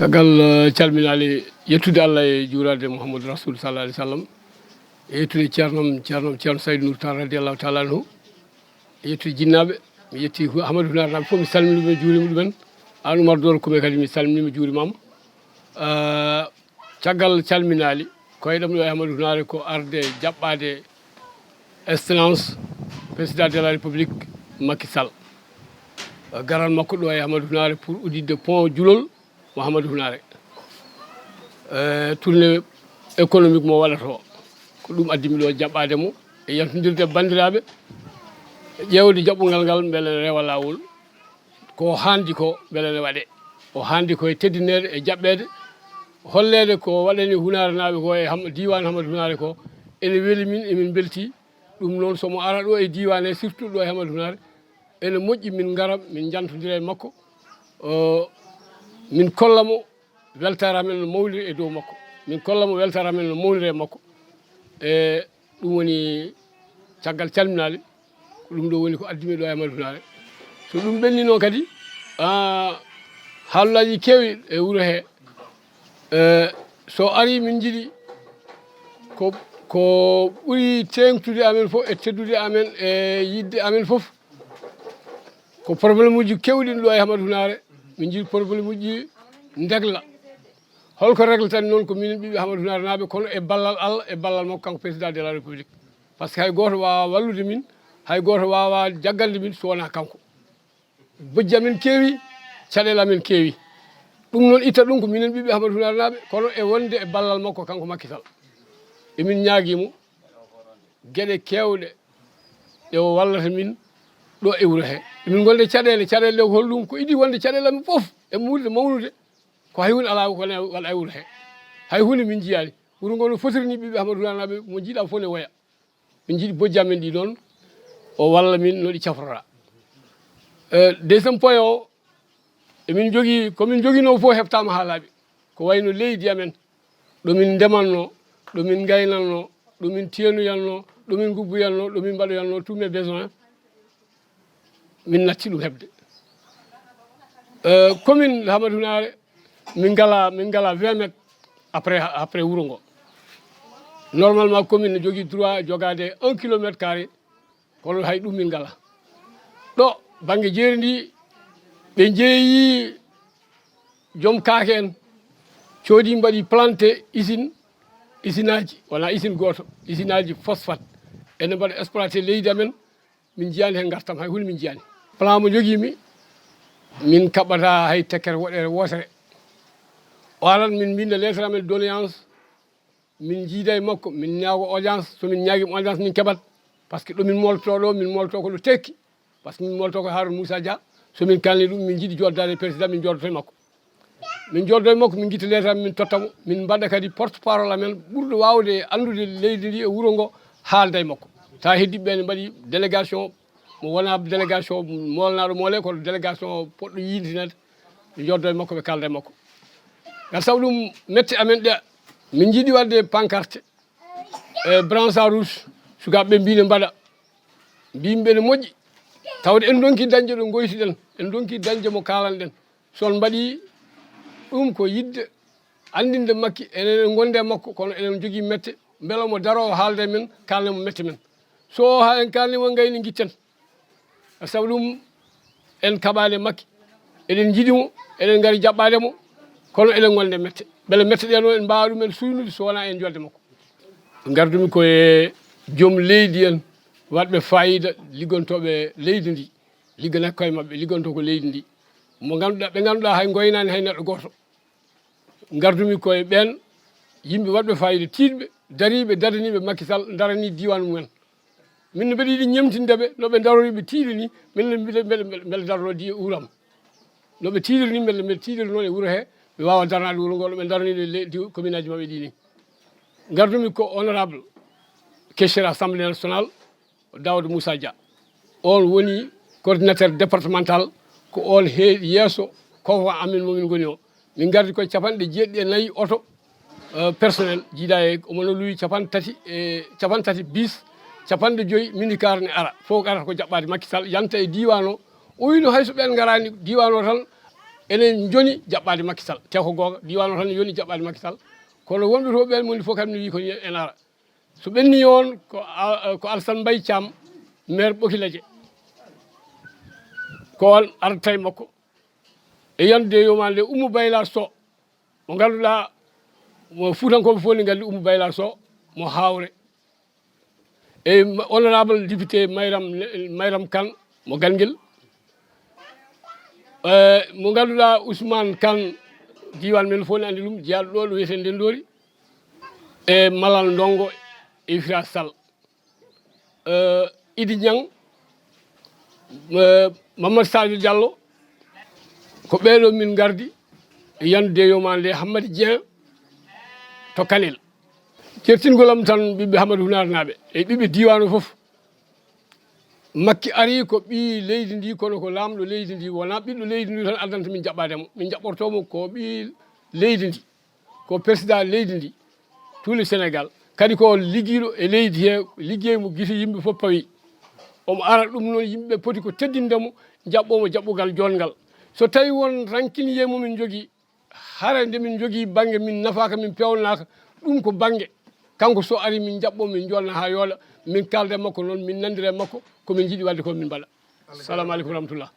caggal calminali yettude Allah e juurade Mouhamadou Rasoul sallallahu alaihi wasallam e yettude ceerno Saydou Nour Tall radiyallahu ta'ala anhu e yettude jinnaɓe mi yetti Hamadou Hunar naɓe fof mi salmini ɗumen juurima ɗumen an Oumar Doro Koumé kadi mi salminima juurimama caggal calminali koyɗam ɗo e Hamadou Hunar ko arde jaɓɓade excellence président de la république Macky Sall garal makko ɗo e Hamadou Hunar pour udditde pont Djulol mo Hamadou Hunar tournée économique mo waɗata o ko ɗum addimi ɗo jaɓɓade mo e yaltodirde bandiraɓe ƴewde jaɓɓugal ngal beele rewa lawol ko handi ko beele ne waɗe o handi koye teddinede e jaɓɓede hollede ko waɗani Hunar naɓe ko e diwan Hamadou Hunar ko ene weeli min emin belti ɗum noon somo ara ɗo e diwan e surtout ɗo e Hamadou Hunar ene moƴƴi min gara min jantodira e makko min kollamo weltare amen no mawliri e dow makko min kollamo weltare amen no mawliri e makko e ɗum woni caggal calminali ko ɗum ɗo woni ko addimi ɗo e Hamadou Hunar so ɗum ɓenni noon kadi haalullaji kewi e wuuro he so ari min jiiɗi ko ɓuri tengtude amen fof e teddude amen e yidde amen fof ko probléme uji kewɗin ɗo e Hamadou Hunar min jiiɗi probléme uji degla holko réglatan noon ko minen ɓiɓe Hamadou Hunar naɓe kono e ballal Allah e ballal makko kanko président de la république par ce que hay goto wawa wallude min hay goto wawa jaggande min so wona kanko bojji amen keewi caɗele amen keewi ɗum noon itta ɗum ko minen ɓiɓe Hamadou Hunar naɓe kono e wonde e ballal makko kanko Macky Sall emin ñaaguimo gueɗe kewɗe ɗe o wallata min ɗo e wuuro he emin gonde caɗele ɗe ko holɗum ko iɗi wonde caɗele amen foof e muurde mawnude ko hay hunde ala kone waɗa e wuuro he hay hunde min jiyani wuuro ngo no fotirini ɓiɓe Hamadou Hunar naɓe mo jiiɗa fof ne woya min jiiɗi bojji amen ɗi ɗon o walla min no ɗi cafrata deuxiéme point o emin jogui komin joguino fof heɓtama ha laaɓi ko wayno leydi amen ɗomin ndemanno ɗomin gaynanno ɗomin teenoyanno ɗomin gubboyanno ɗomin mbaɗoyanno tous mes besoins min natti ɗum heɓde commune Hamadou Hunar min gala 20 métres après wuuro ngo normalement commune ne jogui droit jogade 1 kilométre carré kono hay ɗum min gala ɗo banggue jeeri ndi ɓe jeeyi joom kaake en coodi mbaɗi planté usine aji wona usine goto usine aji phosphate ene mbaɗa exploité leydi amen min jiyani hen gartam hay hunde min jiyani plan mo joguimi min kaɓɓata hay tekkere woɗere wotere o alan min mbinda lettre amen doléance min jiida e makko min ñaago audience somin ñaaguima audience min keɓat par ce que ɗomin molto ɗo min molto ko ɗo tekki par ce que min molto ko Harouna Moussa Dia somin kalni ɗum min jiiɗi joddade président min joddoto e makko min joddo e makko min guitta lettre amen min tottamo min mbaɗa kadi porte parole amen ɓurɗo wawde andude leydi ndi e wuuro ngo haalda e makko ta heddiɓe ne mbaɗi délégation mo wona délégation molnaɗo moole kono délégation poɗɗo yidinede mi joddo e makko ɓe kalda e makko ngal sabu ɗum mette amen ɗe min jiiɗi wadde pancarte e brancard rouge sukaɓeɓe mbine mbaɗa mbimɓe ne moƴƴi tawde en donki dañde ɗo goytiɗen en donki dañde mo kalanɗen son mbaɗi ɗum ko yidde andinde Macky enen gonde e makko kono enen jogui mette beela mo daro haalde men kalne mo mette men so ha en kalnimo gayni guitten sabu ɗum en kaɓade Macky eɗen jiiɗimo eɗen gaari jaɓɓademo kono eɗen gonde mette beele mette ɗe noon en mbawa ɗumen suynude so wona en jolde makko gardumi koye joom leydi en waɗɓe fayida liggontoɓe leydi ndi ligganaki koye mabɓe liggonto ko leydi ndi mo ganduɗa ɓe ganduɗa hay goynani hay neɗɗo goto gardumi koye ɓen yimɓe waɗɓe fayida tiɗɓe dariɓe dadaniɓe Macky Sall darani diwan mumen min mbeɗa yiiɗi ñemtindeɓe noɓe daroriɓe tiiɗi ni min beele darno di wuuram noɓe tiiɗiri ni beele tiiɗiri noon e wuuro he ɓe wawa darnade wuuro ngo ɗoɓe daraniɗe commune aji mabɓe ɗi ni gardumi ko honorable caissier assemblée nationale Daouda Moussa Dia on woni coordinateur départemental ko on yeeso koko amin momin goni o min gardi koye capanɗe 94 auto personnel jiiɗa e omono luwi capantati bis capanɗe 5 minicar ne ara fof arata ko jaɓɓade Macky Sall yanta e diwan o wino hayso ɓen garani diwan o tan enen joni jaɓɓade Macky Sall te ko gonga diwan o tan yoni jaɓɓade Macky Sall kono wonɓe to ɓen moni fof kadi ne wi ko en ara so ɓenni on ko Alassane Mbaye Thiam maire Ɓokileje ko on ardata e makko e yande yoma nde Oumou Baylar Sow mo ganduɗa mo fuutankoɓe fof ne gandi Oumou Baylar Sow mo hawre e honorable député Mayram Kane mo Ganguel mo ganduɗa Ousmane Kane diwan men fof ne andi ɗum jeyaɗo ɗo ɗo wiyete Ndendori e Malal Ndongo e Ifra Sall Idi Niang Mamadou Sadio Diallo ko ɓeɗo min gardi e yande yoma nde Hammady Dieng to Kanel certingolam tan ɓiɓɓe Hamadou Hunar naɓe e ɓiɓɓe diwan o foof Macky ari ko ɓi leydi ndi kono ko lamɗo leydi ndi wona ɓiɗɗo leydi ndi tan addanta min jaɓɓademo min jaɓɓortomo ko ɓi leydi ndi ko président leydi ndi tout le Sénégal kadi ko ligguiɗo e leydi he liggey mo guite yimɓe foof pawi omo ara ɗum noon yimɓe poti ko teddindemo jaɓɓomo jaɓɓugal jonngal so tawi won rankinier momin jogui hara nde min jogui banggue min nafaka min pewnaka ɗum ko banggue kanko so ari min jaɓɓo min jolna ha yoola min kalda e makko noon min nandira e makko komin jiiɗi wadde ko min mbaɗa salamu aleykum wa rahmatullah